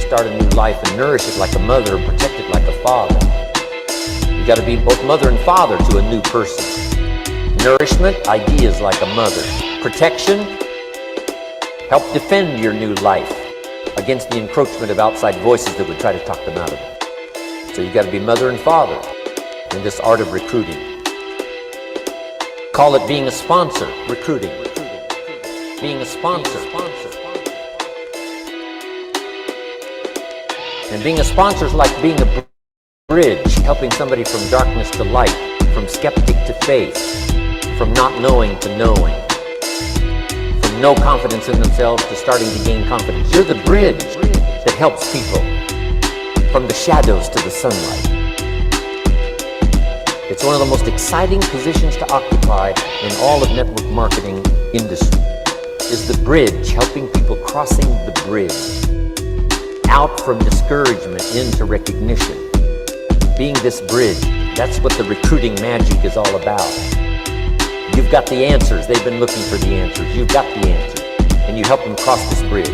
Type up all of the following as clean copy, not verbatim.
start a new life and nourish it like a mother and protect it like a father. You got to be both mother and father to a new person. Nourishment, ideas like a mother. Protection, help defend your new life against the encroachment of outside voices that would try to talk them out of it. So you got to be mother and father in this art of recruiting. Call it being a sponsor, recruiting. Being a sponsor. And being a sponsor is like being a bridge, helping somebody from darkness to light, from skeptic to faith, from not knowing to knowing, from no confidence in themselves to starting to gain confidence. You're the bridge that helps people from the shadows to the sunlight. It's one of the most exciting positions to occupy in all of network marketing industry, is the bridge, helping people crossing the bridge, out from discouragement into recognition. Being this bridge, that's what the recruiting magic is all about. You've got the answers, they've been looking for the answers, you've got the answers, and you help them cross this bridge.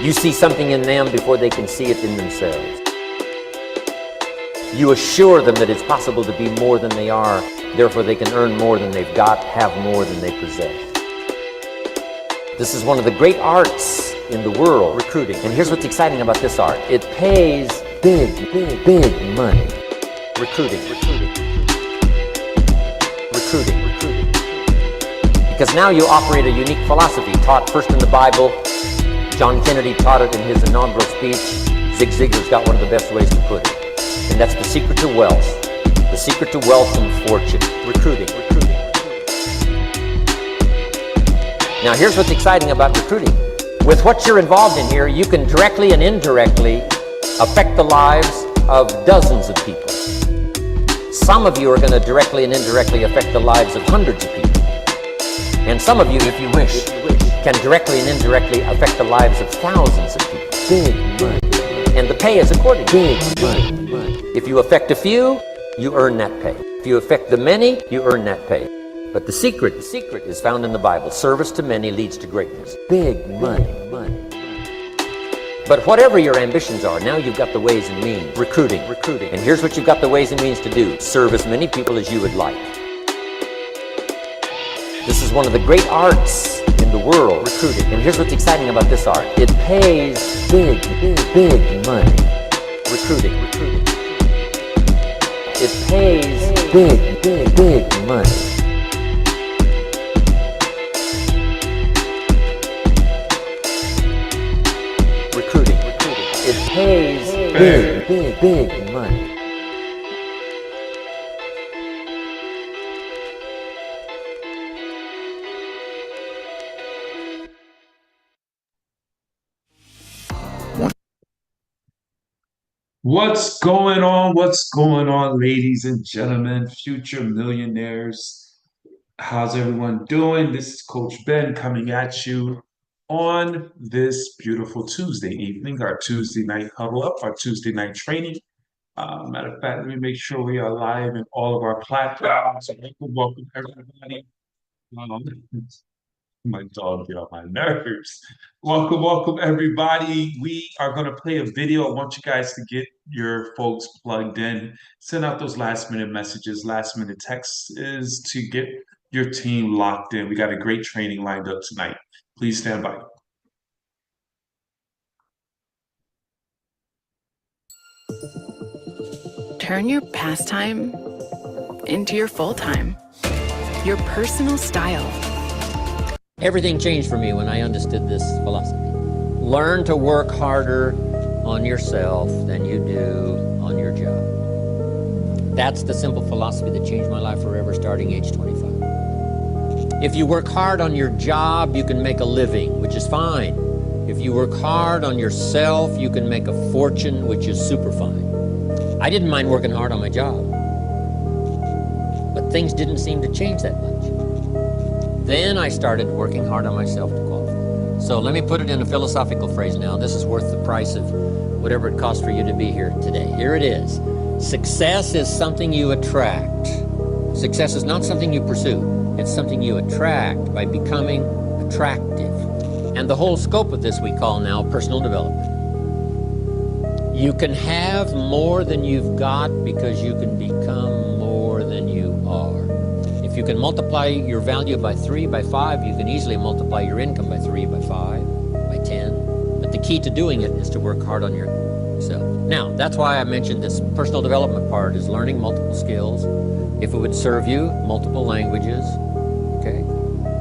You see something in them before they can see it in themselves. You assure them that it's possible to be more than they are, therefore they can earn more than they've got, have more than they possess. This is one of the great arts in the world, recruiting. And here's what's exciting about this art. It pays big money. Recruiting. Because now you operate a unique philosophy taught first in the Bible. John Kennedy taught it in his inaugural speech. Zig Ziglar's got one of the best ways to put it. And that's the secret to wealth. The secret to wealth and fortune. Recruiting. Now here's what's exciting about recruiting. With what you're involved in here, you can directly and indirectly affect the lives of dozens of people. Some of you are going to directly and indirectly affect the lives of hundreds of people. And some of you, if you wish, can directly and indirectly affect the lives of thousands of people. Big money. And the pay is according. Big money. If you affect a few, you earn that pay. If you affect the many, you earn that pay. But the secret is found in the Bible. Service to many leads to greatness. Big money. But whatever your ambitions are, now you've got the ways and means. Recruiting. And here's what you've got the ways and means to do. Serve as many people as you would like. This is one of the great arts in the world, recruiting. And here's what's exciting about this art. It pays big money. Recruiting. It pays big money. It pays big money. What's going on? What's going on, ladies and gentlemen, future millionaires? How's everyone doing? This is Coach Ben coming at you on this beautiful Tuesday evening, our Tuesday night huddle up, our Tuesday night training. Matter of fact, let me make sure we are live in all of our platforms. Welcome everybody. My dog get on my nerves. Welcome everybody. We are going to play a video. I want you guys to get your folks plugged in. Send out those last minute messages, last minute texts is to get your team locked in. We got a great training lined up tonight. Please stand by. Turn your pastime into your full-time, your personal style. Everything changed for me when I understood this philosophy. Learn to work harder on yourself than you do on your job. That's the simple philosophy that changed my life forever starting age 25. If you work hard on your job, you can make a living, which is fine. If you work hard on yourself, you can make a fortune, which is super fine. I didn't mind working hard on my job, but things didn't seem to change that much. Then I started working hard on myself to qualify. So let me put it in a philosophical phrase now. This is worth the price of whatever it costs for you to be here today. Here it is. Success is something you attract. Success is not something you pursue. It's something you attract by becoming attractive. And the whole scope of this we call now personal development. You can have more than you've got because you can become more than you are. If you can multiply your value by 3, by 5, you can easily multiply your income by 3, by 5, by 10. But the key to doing it is to work hard on yourself. Now, that's why I mentioned this personal development part is learning multiple skills. If it would serve you, multiple languages, okay?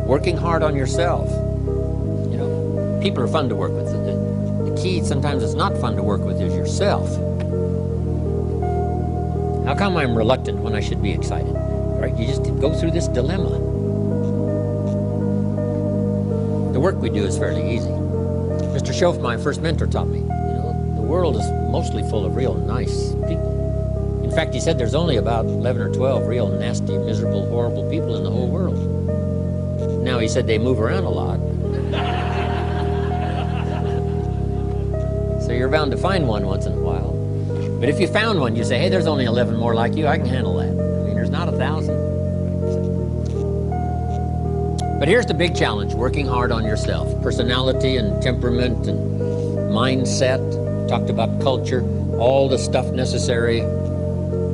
Working hard on yourself. You know, people are fun to work with. The key sometimes it's not fun to work with is yourself. How come I'm reluctant when I should be excited? Right? You just go through this dilemma. The work we do is fairly easy. Mr. Schoaf, my first mentor, taught me, the world is mostly full of real nice people. In fact, he said there's only about 11 or 12 real nasty, miserable, horrible people in the whole world. Now, he said they move around a lot. So you're bound to find one once in a while. But if you found one, you say, hey, there's only 11 more like you, I can handle that. I mean, there's not 1,000. But here's the big challenge, working hard on yourself. Personality and temperament and mindset, talked about culture, all the stuff necessary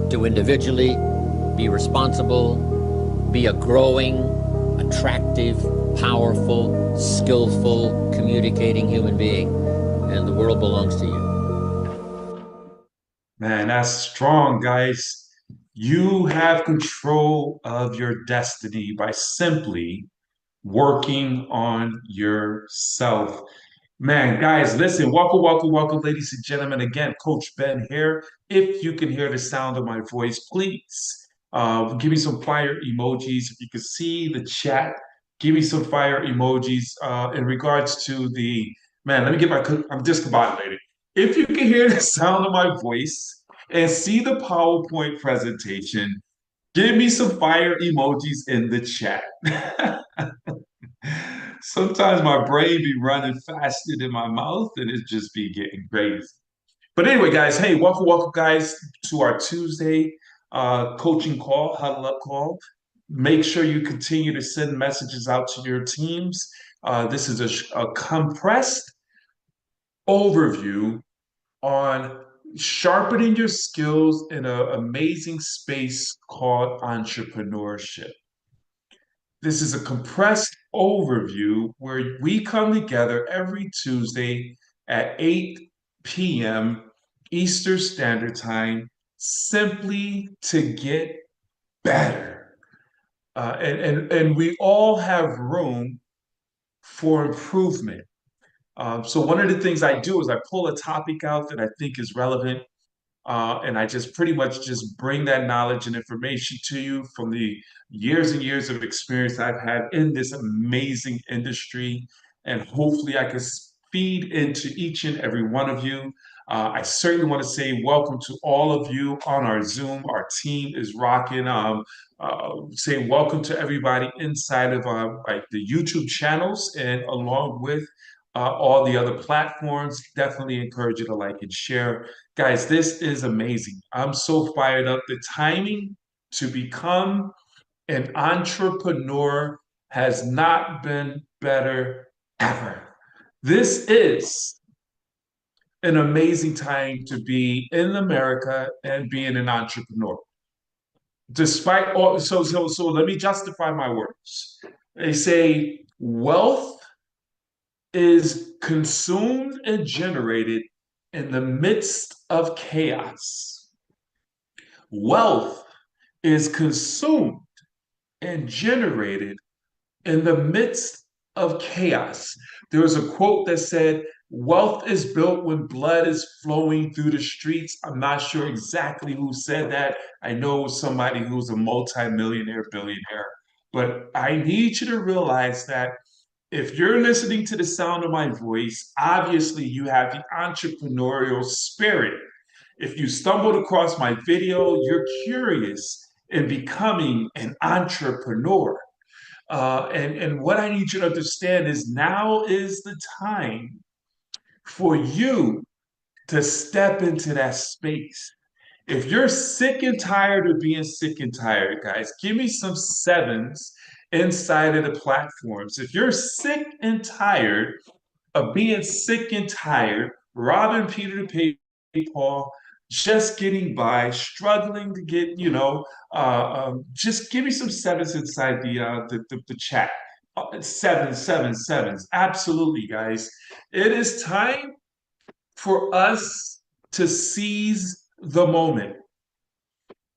to individually be responsible, be a growing, attractive, powerful, skillful, communicating human being. And the world belongs to you. Man, that's strong, guys. You have control of your destiny by simply working on yourself. Man, guys, listen, welcome, ladies and gentlemen. Again, Coach Ben here. If you can hear the sound of my voice, please give me some fire emojis. If you can see the chat, give me some fire emojis in regards to the, man, let me get my, I'm discombobulated. If you can hear the sound of my voice and see the PowerPoint presentation, give me some fire emojis in the chat. Sometimes my brain be running faster than my mouth and it just be getting crazy. But anyway, guys, hey, welcome, guys, to our Tuesday coaching call, huddle up call. Make sure you continue to send messages out to your teams. This is a compressed overview on sharpening your skills in an amazing space called entrepreneurship. This is a compressed overview where we come together every Tuesday at 8 p.m. Eastern Standard Time simply to get better. And we all have room for improvement. So one of the things I do is I pull a topic out that I think is relevant, and I just pretty much just bring that knowledge and information to you from the years and years of experience I've had in this amazing industry. And hopefully I can feed into each and every one of you. I certainly want to say welcome to all of you on our Zoom. Our team is rocking. Say welcome to everybody inside of like the YouTube channels and along with all the other platforms. Definitely encourage you to like and share. Guys, this is amazing. I'm so fired up. The timing to become an entrepreneur has not been better ever. This is an amazing time to be in America and being an entrepreneur. Despite all, so let me justify my words. They say wealth is consumed and generated in the midst of chaos. Wealth is consumed and generated in the midst of chaos. There was a quote that said, wealth is built when blood is flowing through the streets. I'm not sure exactly who said that. I know it was somebody who's a multimillionaire, billionaire. But I need you to realize that if you're listening to the sound of my voice, obviously you have the entrepreneurial spirit. If you stumbled across my video, you're curious in becoming an entrepreneur. And what I need you to understand is now is the time for you to step into that space. If you're sick and tired of being sick and tired, guys, give me some sevens inside of the platforms. If you're sick and tired of being sick and tired, robbing Peter to pay Paul, just getting by, struggling to get, just give me some sevens inside the chat. Seven, seven, sevens. Absolutely, guys. It is time for us to seize the moment.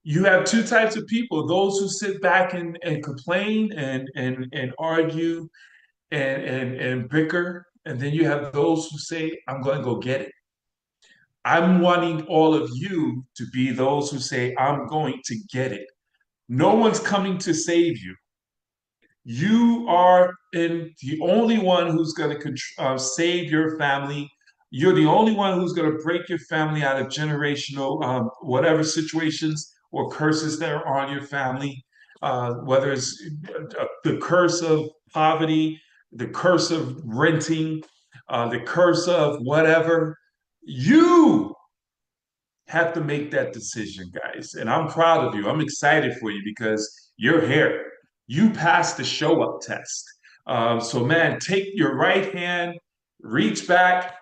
You have two types of people: those who sit back and complain and argue and bicker. And then you have those who say, I'm going to go get it. I'm wanting all of you to be those who say, I'm going to get it. No one's coming to save you. You are the only one who's going to save your family. You're the only one who's going to break your family out of generational whatever situations or curses that are on your family, whether it's the curse of poverty, the curse of renting, the curse of whatever. You have to make that decision, guys. And I'm proud of you. I'm excited for you because you're here. You passed the show up test. So, man, take your right hand, reach back,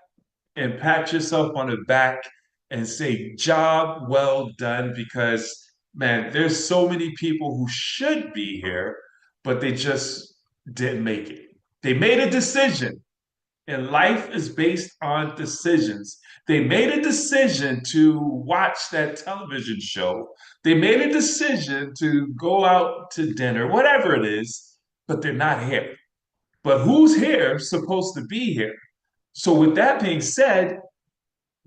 and pat yourself on the back and say, job well done. Because, man, there's so many people who should be here, but they just didn't make it. They made a decision, and life is based on decisions. They made a decision to watch that television show. They made a decision to go out to dinner, whatever it is, but they're not here. But who's here supposed to be here? So, with that being said,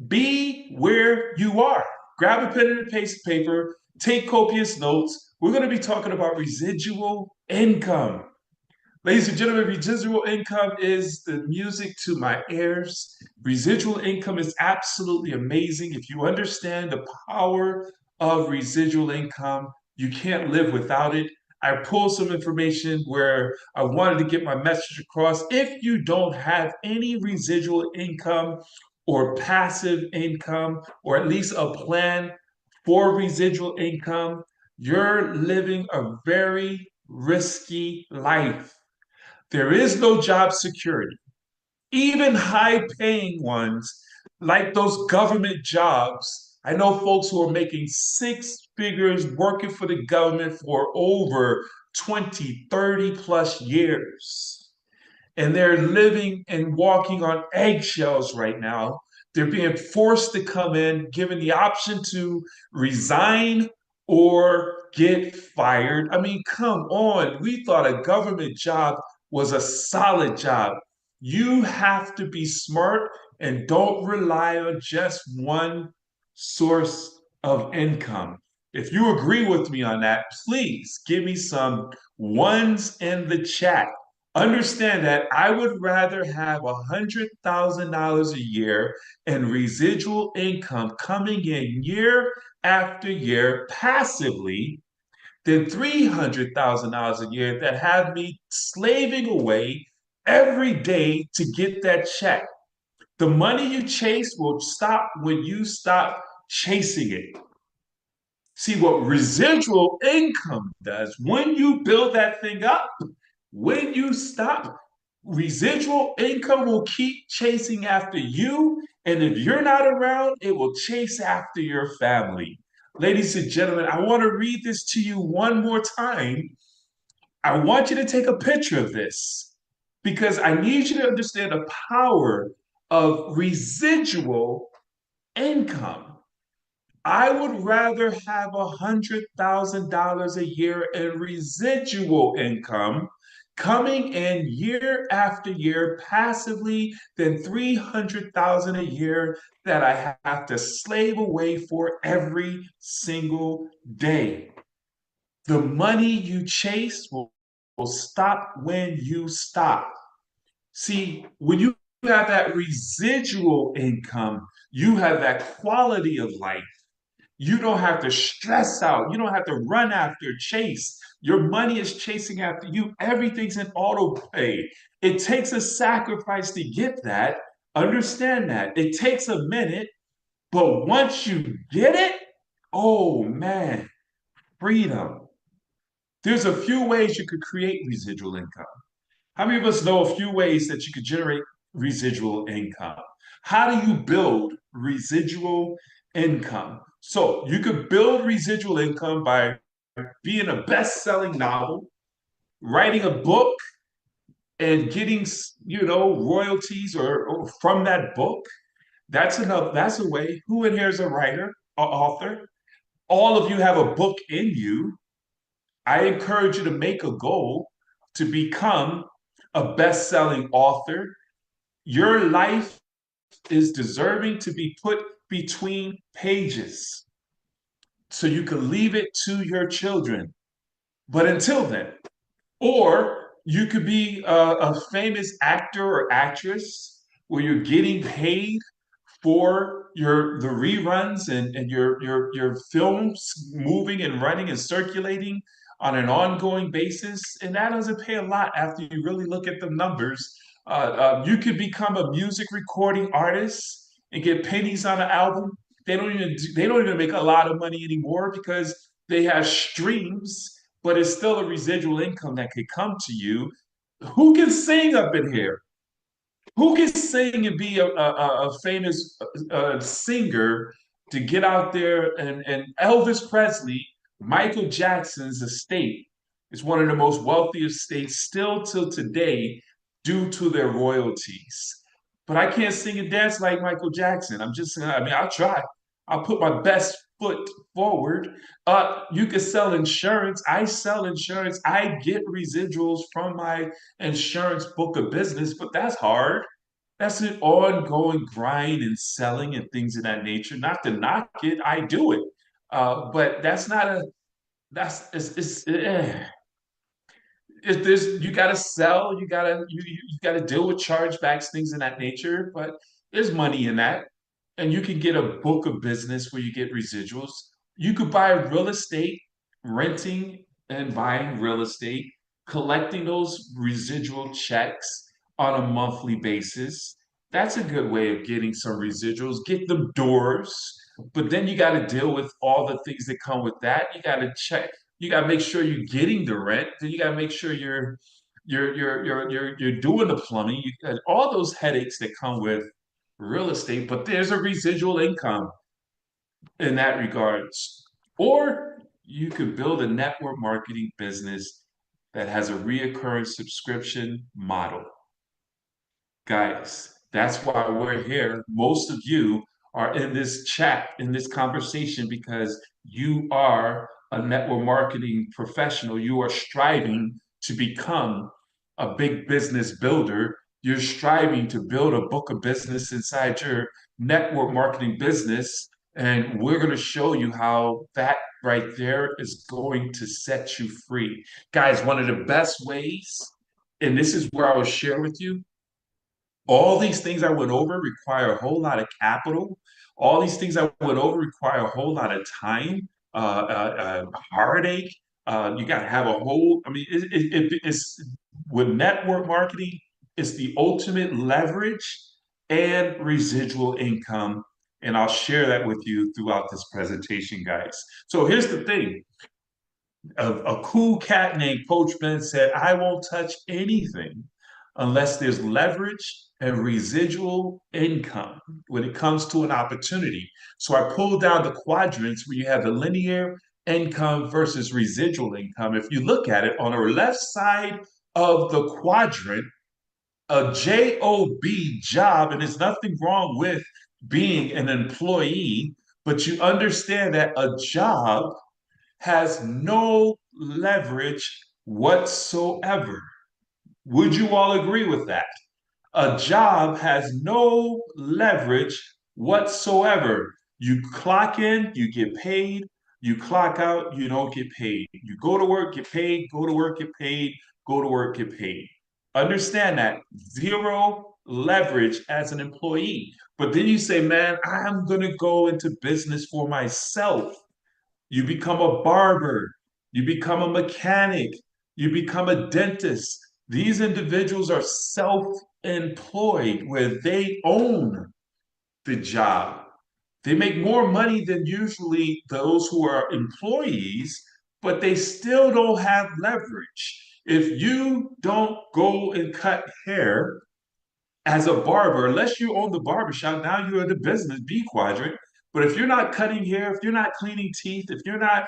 be where you are. Grab a pen and a piece of paper, take copious notes. We're going to be talking about residual income. Ladies and gentlemen, residual income is the music to my ears. Residual income is absolutely amazing. If you understand the power of residual income, you can't live without it. I pulled some information where I wanted to get my message across. If you don't have any residual income or passive income, or at least a plan for residual income, you're living a very risky life. There is no job security. Even high paying ones, like those government jobs. I know folks who are making six figures working for the government for over 20, 30 plus years. And they're living and walking on eggshells right now. They're being forced to come in, given the option to resign or get fired. I mean, come on. We thought a government job was a solid job. You have to be smart and don't rely on just one source of income. If you agree with me on that, please give me some ones in the chat. Understand that I would rather have $100,000 a year in residual income coming in year after year passively than $300,000 a year that have me slaving away every day to get that check. The money you chase will stop when you stop chasing it. See what residual income does when you build that thing up. When you stop, residual income will keep chasing after you. And if you're not around, it will chase after your family. Ladies and gentlemen, I want to read this to you one more time. I want you to take a picture of this because I need you to understand the power of residual income. I would rather have $100,000 a year in residual income coming in year after year passively than $300,000 a year that I have to slave away for every single day. The money you chase will stop when you stop. See, when you have that residual income, you have that quality of life. You don't have to stress out. You don't have to run after, chase. Your money is chasing after you. Everything's in auto pay. It takes a sacrifice to get that. Understand that. It takes a minute, but once you get it, oh man, freedom. There's a few ways you could create residual income. How many of us know a few ways that you could generate residual income. How do you build residual income? So you could build residual income by being a best-selling novel, writing a book, and getting royalties or from that book. That's enough. That's a way. Who in here is a writer, an author? All of you have a book in you. I encourage you to make a goal to become a best-selling author. Your life is deserving to be put between pages so you can leave it to your children. But until then, or you could be a famous actor or actress where you're getting paid for the reruns and your films moving and running and circulating on an ongoing basis, and that doesn't pay a lot after you really look at the numbers. You could become a music recording artist and get pennies on an album. They don't even make a lot of money anymore because they have streams, but it's still a residual income that could come to you. Who can sing up in here? Who can sing and be a famous singer to get out there? And Elvis Presley, Michael Jackson's estate is one of the most wealthiest states still till today due to their royalties. But I can't sing and dance like Michael Jackson. I mean, I'll try. I'll put my best foot forward. You can sell insurance. I sell insurance. I get residuals from my insurance book of business, but that's hard. That's an ongoing grind and selling and things of that nature. Not to knock it, I do it. But that's not a that's it's if there's you gotta sell, you gotta deal with chargebacks, things of that nature, but there's money in that. And you can get a book of business where you get residuals. You could buy real estate, renting and buying real estate, collecting those residual checks on a monthly basis. That's a good way of getting some residuals. Get them doors, but then you got to deal with all the things that come with that. You got to check, you got to make sure you're getting the rent. Then you got to make sure you're doing the plumbing. You got all those headaches that come with real estate, but there's a residual income in that regards. Or you could build a network marketing business that has a reoccurring subscription model. Guys, that's why we're here. Most of you are in this chat, in this conversation, because you are a network marketing professional. You are striving to become a big business builder. You're striving to build a book of business inside your network marketing business. And we're going to show you how that right there is going to set you free. Guys, one of the best ways, and this is where I will share with you, all these things I went over require a whole lot of capital. All these things I went over require a whole lot of time, heartache. You got to have a whole, I mean, it's with network marketing, it's the ultimate leverage and residual income. And I'll share that with you throughout this presentation, guys. So here's the thing. A cool cat named Coach Ben said, I won't touch anything unless there's leverage and residual income when it comes to an opportunity. So I pulled down the quadrants where you have the linear income versus residual income. If you look at it on the left side of the quadrant, a job, and there's nothing wrong with being an employee, but you understand that a job has no leverage whatsoever. Would you all agree with that? A job has no leverage whatsoever. You clock in, you get paid. You clock out, you don't get paid. You go to work, get paid, go to work, get paid, go to work, get paid. Understand that. Zero leverage as an employee. But then you say, man, I'm going to go into business for myself. You become a barber, you become a mechanic, you become a dentist. These individuals are self employed where they own the job. They make more money than usually those who are employees, but they still don't have leverage. If you don't go and cut hair as a barber, unless you own the barbershop, now you're in the business, B quadrant. But if you're not cutting hair, if you're not cleaning teeth, if you're not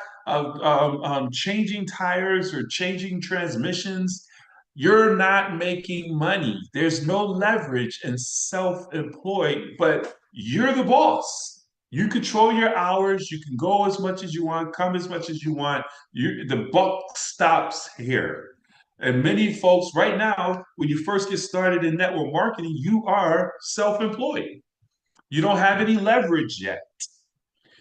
changing tires or changing transmissions, you're not making money. There's no leverage in self-employed, but you're the boss. You control your hours. You can go as much as you want, come as much as you want. The buck stops here. And many folks right now, when you first get started in network marketing, you are self-employed. You don't have any leverage yet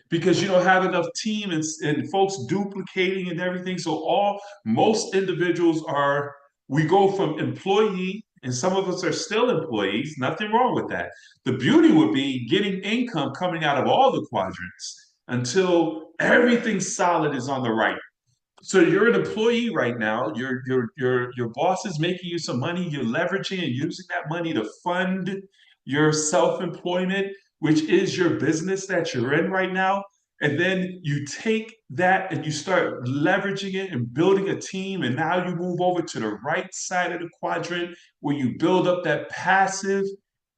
because you don't have enough team and folks duplicating and everything. So most individuals are, we go from employee, and some of us are still employees, nothing wrong with that. The beauty would be getting income coming out of all the quadrants until everything solid is on the right. So you're an employee right now. Your boss is making you some money. You're leveraging and using that money to fund your self-employment, which is your business that you're in right now. And then you take that and you start leveraging it and building a team. And now you move over to the right side of the quadrant where you build up that passive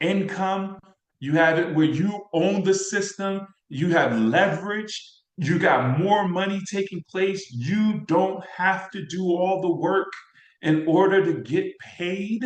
income. You have it where you own the system. You have leverage. You got more money taking place. You don't have to do all the work in order to get paid.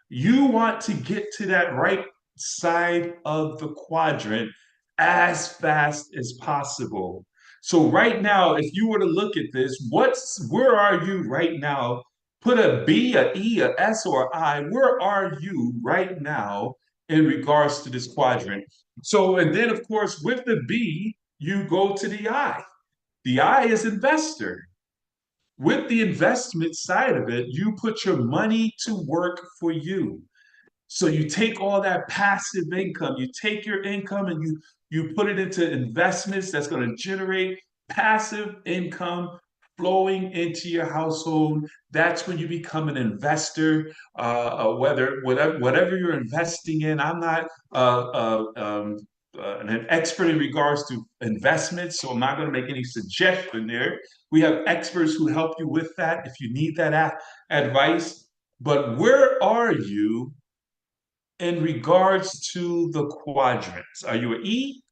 You want to get to that right side of the quadrant as fast as possible. So right now, if you were to look at this, where are you right now? Put a B, a E, a S, or a I. Where are you right now in regards to this quadrant? So, and then of course, with the B, you go to the I. The I is investor. With the investment side of it, you put your money to work for you. So you take all that passive income, you take your income and you put it into investments that's going to generate passive income flowing into your household. That's when you become an investor. Whatever you're investing in, I'm not an expert in regards to investments, so I'm not going to make any suggestion there. We have experts who help you with that if you need that advice. But where are you in regards to the quadrants? Are you an E?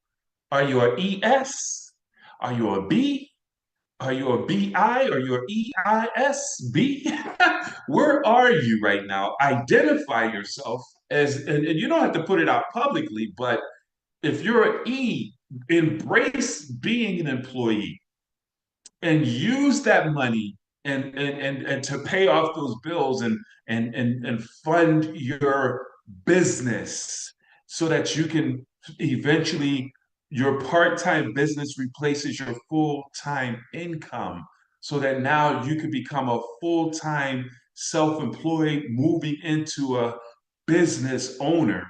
Are you an ES? Are you a B? Are you a BI? Are you an EISB? Where are you right now? Identify yourself as, and you don't have to put it out publicly, but if you're an E, embrace being an employee and use that money and to pay off those bills and fund your business so that you can eventually your part-time business replaces your full-time income so that now you can become a full-time self-employed moving into a business owner.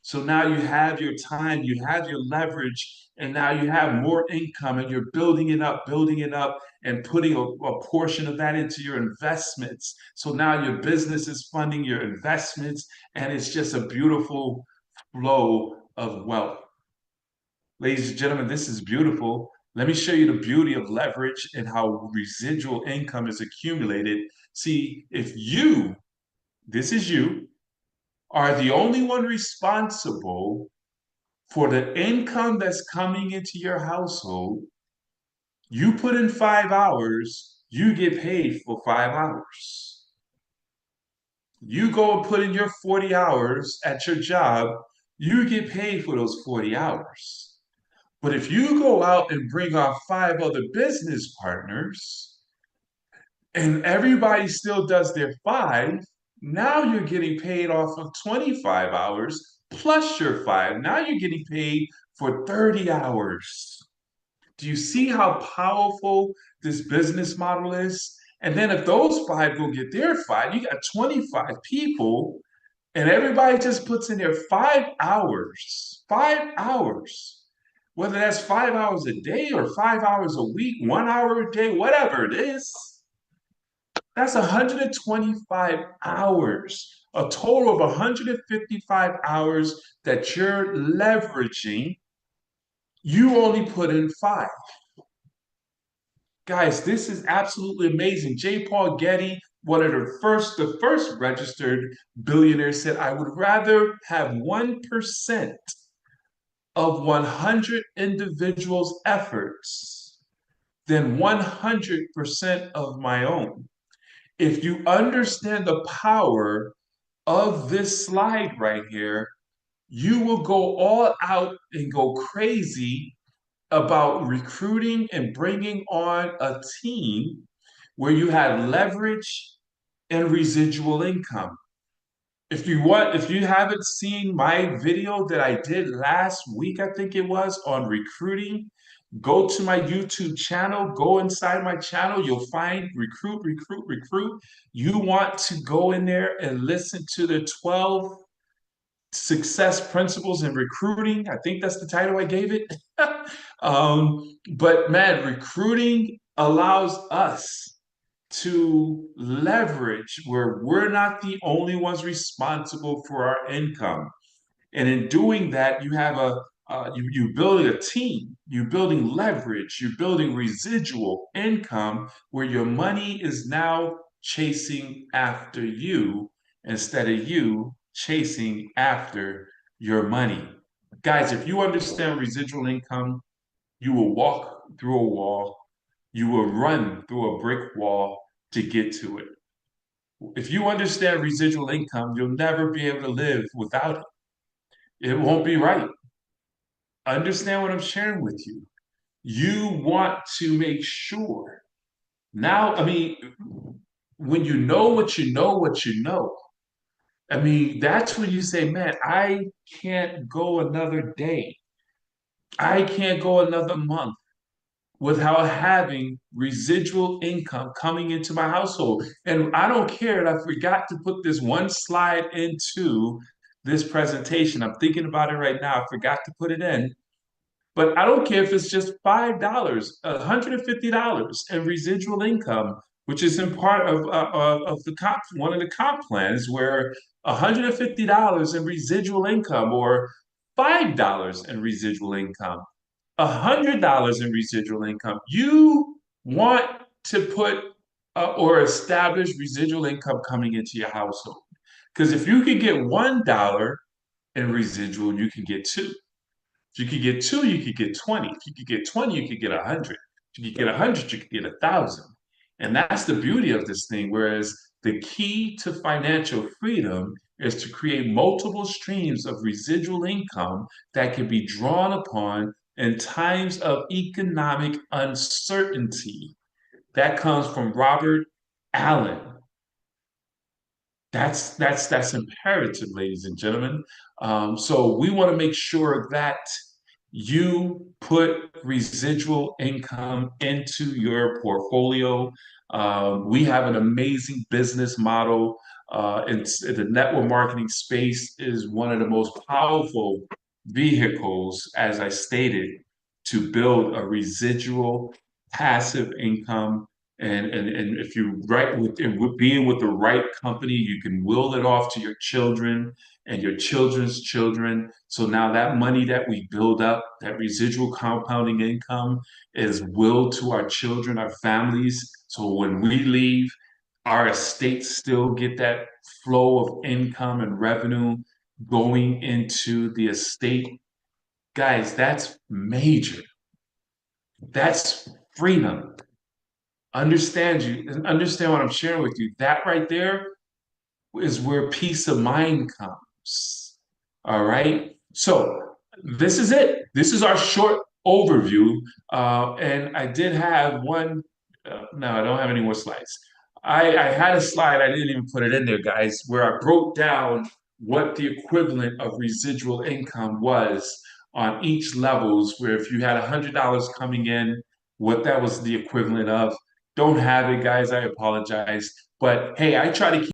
So now you have your time, you have your leverage, and now you have more income and you're building it up, and putting a portion of that into your investments. So now your business is funding your investments, and it's just a beautiful flow of wealth. Ladies and gentlemen, this is beautiful. Let me show you the beauty of leverage and how residual income is accumulated. See, if you, this is you, are the only one responsible for the income that's coming into your household, you put in 5 hours, you get paid for 5 hours. You go and put in your 40 hours at your job, you get paid for those 40 hours. But if you go out and bring on 5 other business partners and everybody still does their 5, now you're getting paid off of 25 hours plus your 5. Now you're getting paid for 30 hours. Do you see how powerful this business model is? And then if those 5 go get their 5, you got 25 people, and everybody just puts in their 5 hours, 5 hours, whether that's 5 hours a day or 5 hours a week, 1 hour a day, whatever it is. That's 125 hours, a total of 155 hours that you're leveraging. You only put in 5. Guys, this is absolutely amazing. J. Paul Getty, the first registered billionaire said, I would rather have 1% of 100 individuals' efforts than 100% of my own. If you understand the power of this slide right here, you will go all out and go crazy about recruiting and bringing on a team where you have leverage and residual income. If you haven't seen my video that I did last week, I think it was, on recruiting, go to my YouTube channel, go inside my channel, you'll find recruit, recruit, recruit. You want to go in there and listen to the 12 success principles in recruiting. I think that's the title I gave it. But man, recruiting allows us to leverage where we're not the only ones responsible for our income. And in doing that, you have you're building a team, you're building leverage, you're building residual income where your money is now chasing after you instead of you chasing after your money. Guys, if you understand residual income, you will walk through a wall, you will run through a brick wall to get to it. If you understand residual income, you'll never be able to live without it. It won't be right. Understand what I'm sharing with you. You want to make sure. Now, I mean, when you know what you know, what you know, I mean, that's when you say, man, I can't go another day. I can't go another month without having residual income coming into my household. And I don't care that I forgot to put this one slide into this presentation. I'm thinking about it right now. I forgot to put it in. But I don't care if it's just $5, $150 in residual income, which is in part of the comp, one of the comp plans, where $150 in residual income or $5 in residual income, $100 in residual income. You want to put or establish residual income coming into your household. Because if you could get $1 in residual, you can get two. If you could get two, you could get 20. If you could get 20, you could get 100. If you could get 100, you could get 1,000. And that's the beauty of this thing. Whereas the key to financial freedom is to create multiple streams of residual income that can be drawn upon in times of economic uncertainty. That comes from Robert Allen. That's imperative, ladies and gentlemen. So we want to make sure that you put residual income into your portfolio. We have an amazing business model. In the network marketing space is one of the most powerful vehicles, as I stated, to build a residual passive income. And if you with being with the right company, you can will it off to your children and your children's children. So now that money that we build up, that residual compounding income, is willed to our children, our families. So when we leave, our estates still get that flow of income and revenue going into the estate. Guys, that's major. That's freedom. Understand what I'm sharing with you. That right there is where peace of mind comes. All right. So this is it. This is our short overview. And I did have one. No, I don't have any more slides. I had a slide. I didn't even put it in there, guys, where I broke down what the equivalent of residual income was on each levels. Where if you had $100 coming in, what that was the equivalent of. Don't have it, guys. I apologize. But hey, I try to keep